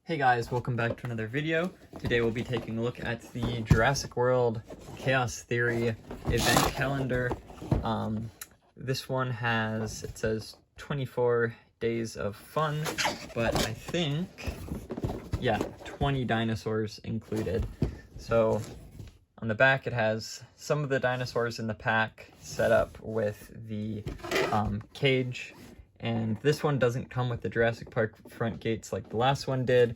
Hey guys, welcome back to another video. Today we'll be taking a look at the Jurassic World Chaos Theory event calendar. This one it says 24 days of fun, but I think, yeah, 20 dinosaurs included. So on the back it has some of the dinosaurs in the pack set up with the cage. And this one doesn't come with the Jurassic Park front gates like the last one did.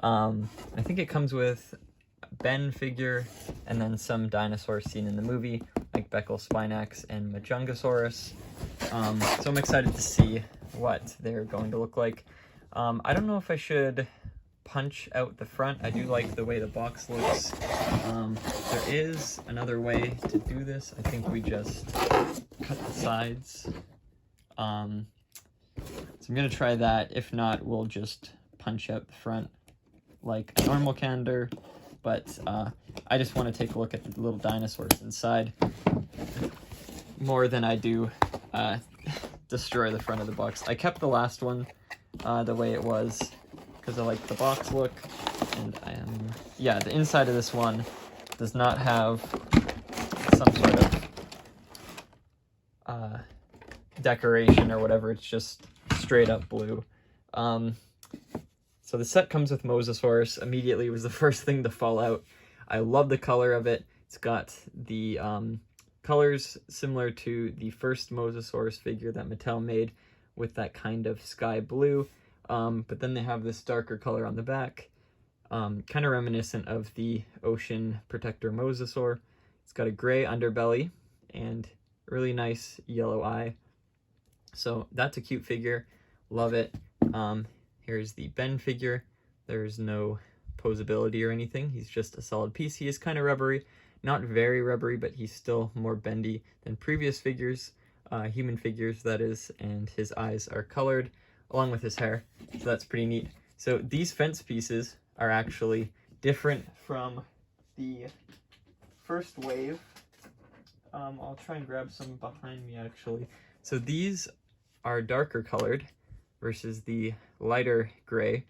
I think it comes with a Ben figure and then some dinosaurs seen in the movie, like Spinax and Majungasaurus. So I'm excited to see what they're going to look like. I don't know if I should punch out the front. I do like the way the box looks. There is another way to do this. I think we just cut the sides. So I'm going to try that. If not, we'll just punch out the front like a normal calendar. But I just want to take a look at the little dinosaurs inside more than I do destroy the front of the box. I kept the last one the way it was because I like the box look. And yeah, the inside of this one does not have some sort of decoration or whatever. It's just straight up blue. So the set comes with Mosasaurus. Immediately was the first thing to fall out. I love the color of it. It's got the colors similar to the first Mosasaurus figure that Mattel made with that kind of sky blue. But then they have this darker color on the back, kind of reminiscent of the ocean protector Mosasaur. It's got a gray underbelly and a really nice yellow eye. So that's a cute figure. Love it. Here's the Ben figure. There's no posability or anything. He's just a solid piece. He is kind of rubbery. Not very rubbery, but he's still more bendy than previous figures. Human figures, that is. And his eyes are colored along with his hair. So that's pretty neat. So these fence pieces are actually different from the first wave. I'll try and grab some behind me actually. So these are darker colored versus the lighter gray.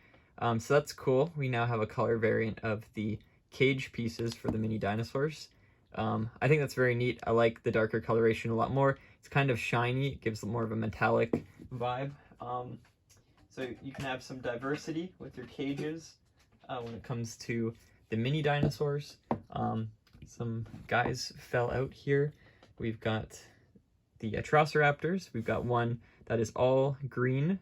So that's cool. We now have a color variant of the cage pieces for the mini dinosaurs. I think that's very neat. I like the darker coloration a lot more. It's kind of shiny. It gives more of a metallic vibe. So you can have some diversity with your cages when it comes to the mini dinosaurs. Some guys fell out here. We've got the Atrociraptors. We've got one that is all green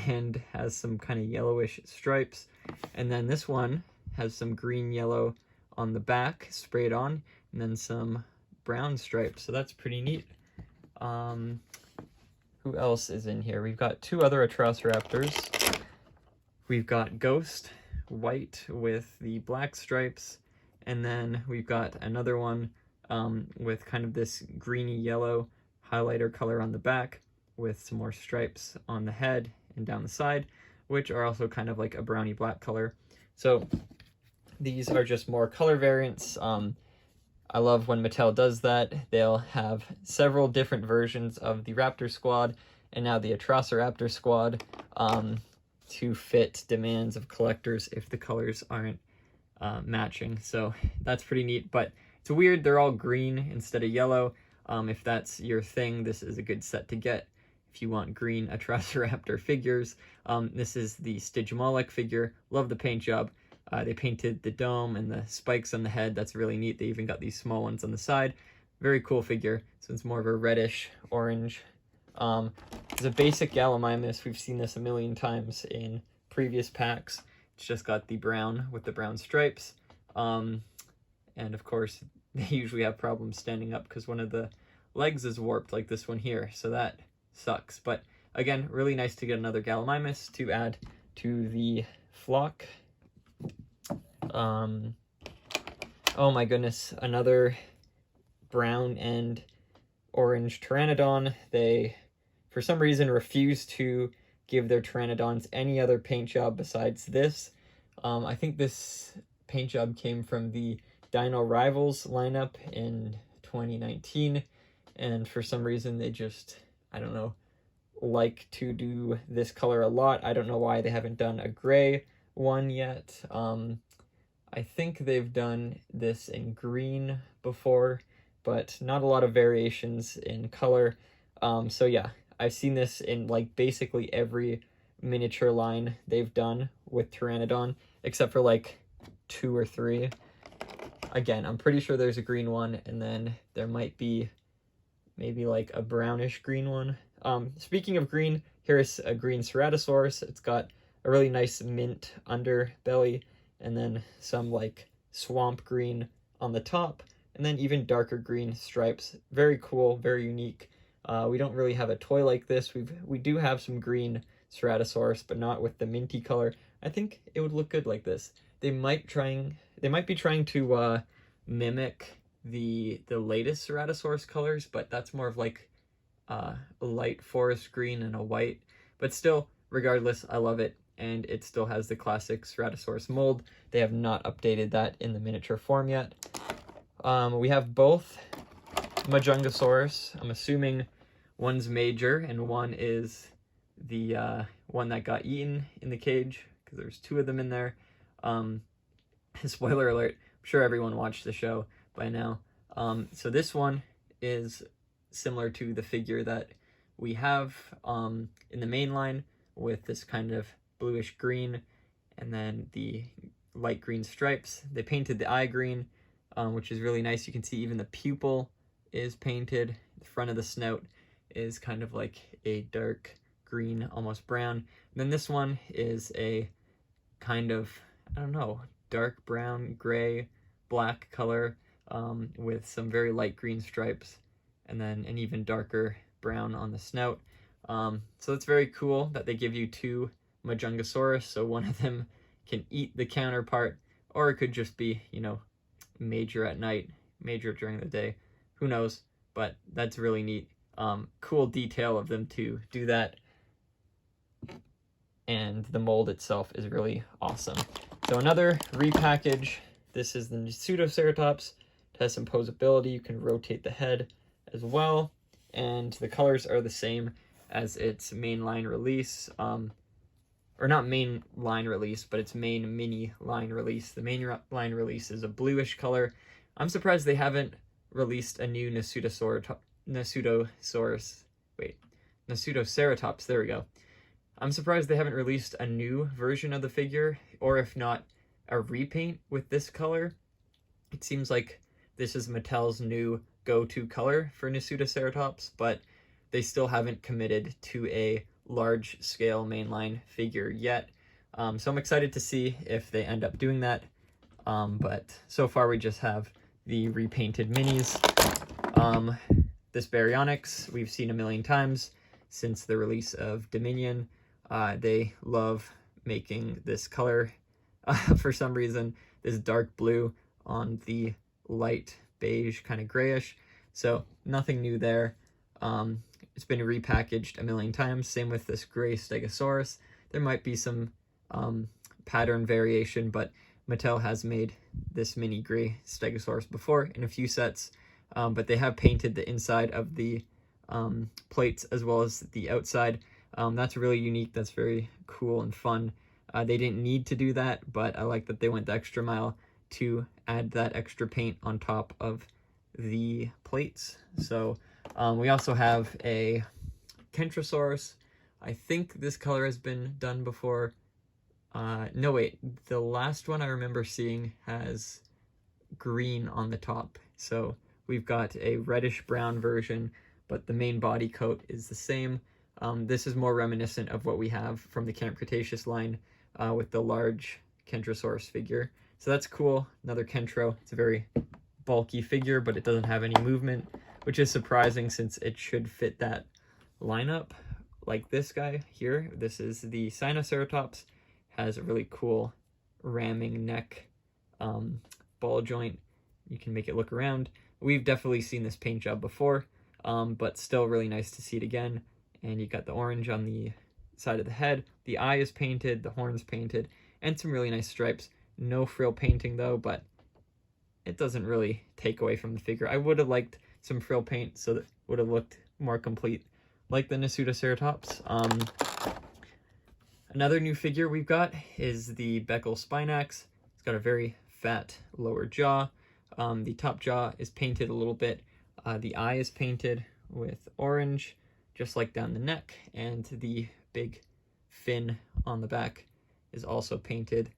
and has some kind of yellowish stripes. And then this one has some green yellow on the back sprayed on, and then some brown stripes. So that's pretty neat. Who else is in here? We've got two other Atrociraptors. We've got Ghost, white with the black stripes. And then we've got another one with kind of this greeny yellow highlighter color on the back with some more stripes on the head and down the side, which are also kind of like a browny black color. So these are just more color variants. I love when Mattel does that. They'll have several different versions of the Raptor squad and now the Atrociraptor squad to fit demands of collectors if the colors aren't matching. So that's pretty neat, but it's weird they're all green instead of yellow. If that's your thing, this is a good set to get if you want green Atrociraptor figures. This is the Stygimoloch figure. Love the paint job. They painted the dome and the spikes on the head. That's really neat. They even got these small ones on the side. Very cool figure. So it's more of a reddish orange. It's a basic Gallimimus. We've seen this a million times in previous packs. It's just got the brown with the brown stripes. And of course, they usually have problems standing up because one of the legs is warped like this one here. So that sucks. But again, really nice to get another Gallimimus to add to the flock. Oh my goodness, another brown and orange Pteranodon. They, for some reason, refuse to give their Pteranodons any other paint job besides this. I think this paint job came from the Dino Rivals lineup in 2019, and for some reason they just, I don't know, like to do this color a lot. I don't know why they haven't done a gray one yet. I think they've done this in green before, but not a lot of variations in color. So yeah, I've seen this in like basically every miniature line they've done with Pteranodon, except for like 2 or 3. Again, I'm pretty sure there's a green one, and then there might be maybe like a brownish green one. Speaking of green, here's a green Ceratosaurus. It's got a really nice mint underbelly, and then some like swamp green on the top, and then even darker green stripes. Very cool, very unique. We don't really have a toy like this. We do have some green Ceratosaurus, but not with the minty color. I think it would look good like this. They might be trying to mimic the latest Ceratosaurus colors, but that's more of like a light forest green and a white. But still, regardless, I love it, and it still has the classic Ceratosaurus mold. They have not updated that in the miniature form yet. We have both Majungasaurus. I'm assuming one's major and one is the one that got eaten in the cage, because there's 2 of them in there. Spoiler alert, I'm sure everyone watched the show by now. So this one is similar to the figure that we have in the main line, with this kind of bluish green and then the light green stripes. They painted the eye green, which is really nice. You can see even the pupil is painted. The front of the snout is kind of like a dark green, almost brown. And then this one is a kind of, I don't know, dark brown, gray, black color, with some very light green stripes, and then an even darker brown on the snout. So it's very cool that they give you 2 Majungasaurus, so one of them can eat the counterpart, or it could just be, you know, major at night, major during the day. Who knows? But that's really neat. Cool detail of them to do that. And the mold itself is really awesome. So another repackage. This is the Pseudoceratops. It has some posability. You can rotate the head as well. And the colors are the same as its mainline release. Or not main line release, but its main mini line release. The main line release is a bluish color. I'm surprised they haven't released a new Nasutoceratops. There we go. I'm surprised they haven't released a new version of the figure, or if not, a repaint with this color. It seems like this is Mattel's new go-to color for Nasutoceratops, but they still haven't committed to a large-scale mainline figure yet. So I'm excited to see if they end up doing that. But so far we just have the repainted minis. This Baryonyx we've seen a million times since the release of Dominion. They love making this color for some reason, this dark blue on the light beige, kind of grayish. So nothing new there. It's been repackaged a million times. Same with this gray Stegosaurus. There might be some pattern variation, but Mattel has made this mini gray Stegosaurus before in a few sets. But they have painted the inside of the plates as well as the outside. That's really unique. That's very cool and fun. They didn't need to do that, but I like that they went the extra mile to add that extra paint on top of the plates. So we also have a Kentrosaurus. I think this color has been done before. No, wait. The last one I remember seeing has green on the top. So we've got a reddish-brown version, but the main body coat is the same. This is more reminiscent of what we have from the Camp Cretaceous line with the large Kentrosaurus figure. So that's cool. Another Kentro. It's a very bulky figure, but it doesn't have any movement, which is surprising since it should fit that lineup. Like this guy here. This is the Spinoceratops. Has a really cool ramming neck ball joint. You can make it look around. We've definitely seen this paint job before, but still really nice to see it again. And you got the orange on the side of the head. The eye is painted, the horn's painted, and some really nice stripes. No frill painting though, but it doesn't really take away from the figure. I would have liked some frill paint so that it would have looked more complete, like the Nasutoceratops. Another new figure we've got is the Beckel Spinax. It's got a very fat lower jaw. The top jaw is painted a little bit. The eye is painted with orange, just like down the neck, and the big fin on the back is also painted,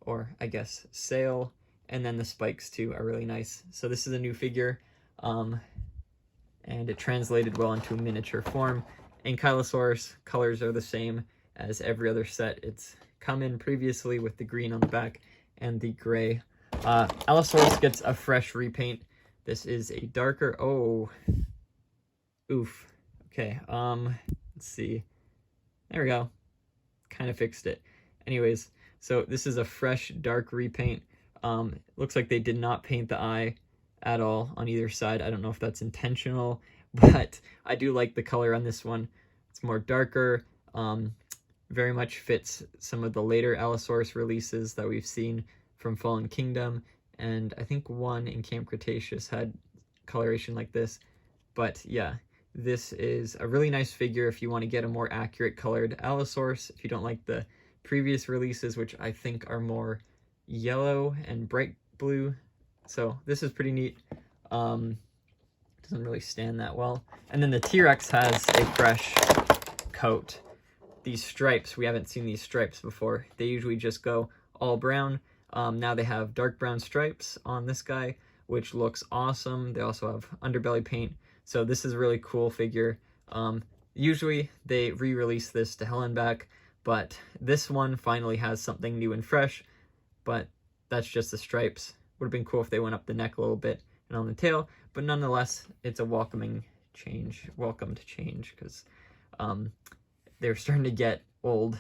or I guess sail, and then the spikes too are really nice. So this is a new figure, and it translated well into a miniature form. Ankylosaurus colors are the same as every other set. It's come in previously with the green on the back and the gray. Allosaurus gets a fresh repaint. This is a darker, oof. Okay, let's see. There we go. Kind of fixed it. Anyways, so this is a fresh, dark repaint. Looks like they did not paint the eye at all on either side. I don't know if that's intentional, but I do like the color on this one. It's more darker, very much fits some of the later Allosaurus releases that we've seen from Fallen Kingdom, and I think one in Camp Cretaceous had coloration like this. But yeah, this is a really nice figure if you want to get a more accurate colored Allosaurus, if you don't like the previous releases, which I think are more yellow and bright blue. So this is pretty neat. Doesn't really stand that well. And then the T-Rex has a fresh coat. These stripes, we haven't seen these stripes before. They usually just go all brown. Now they have dark brown stripes on this guy, which looks awesome. They also have underbelly paint. So this is a really cool figure. Usually they re-release this to hell and back, but this one finally has something new and fresh, but that's just the stripes. Would have been cool if they went up the neck a little bit and on the tail, but nonetheless, it's a welcome to change, because they're starting to get old.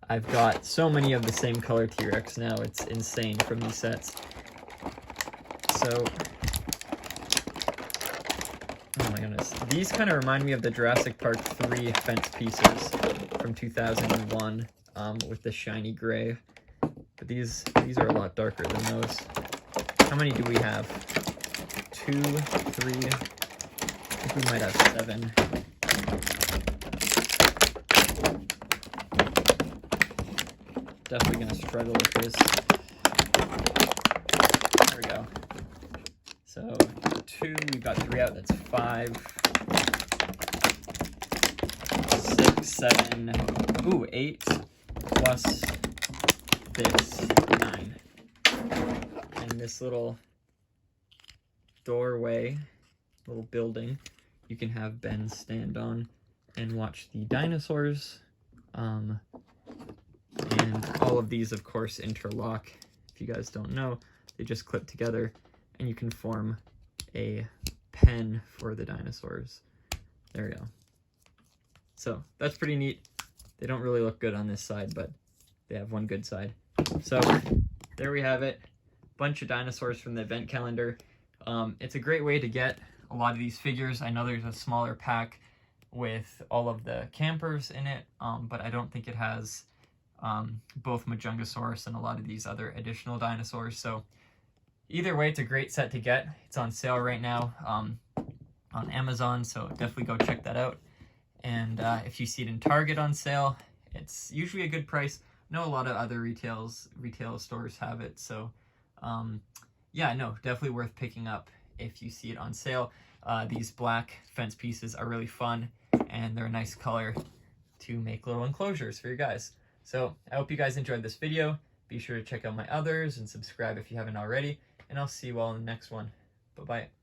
I've got so many of the same color T-Rex now, it's insane from these sets. So, oh my goodness. These kind of remind me of the Jurassic Park 3 fence pieces from 2001 with the shiny gray. But these are a lot darker than those. How many do we have? 2, 3, I think we might have 7. Definitely gonna struggle with this. There we go. So 2, we've got 3 out, that's 5, 6, 7, 8, plus this, 9. And this little doorway, little building, you can have Ben stand on and watch the dinosaurs. And all of these, of course, interlock. If you guys don't know, they just clip together, and you can form a pen for the dinosaurs. There we go. So that's pretty neat. They don't really look good on this side, but they have one good side. So there we have it. Bunch of dinosaurs from the event calendar. It's a great way to get a lot of these figures. I know there's a smaller pack with all of the campers in it, but I don't think it has both Majungasaurus and a lot of these other additional dinosaurs. So either way, it's a great set to get. It's on sale right now on Amazon, so definitely go check that out. And if you see it in Target on sale, it's usually a good price. I know a lot of other retail stores have it, so yeah, no, definitely worth picking up if you see it on sale. These black fence pieces are really fun, and they're a nice color to make little enclosures for your guys. So I hope you guys enjoyed this video. Be sure to check out my others and subscribe if you haven't already, and I'll see you all in the next one. Bye-bye.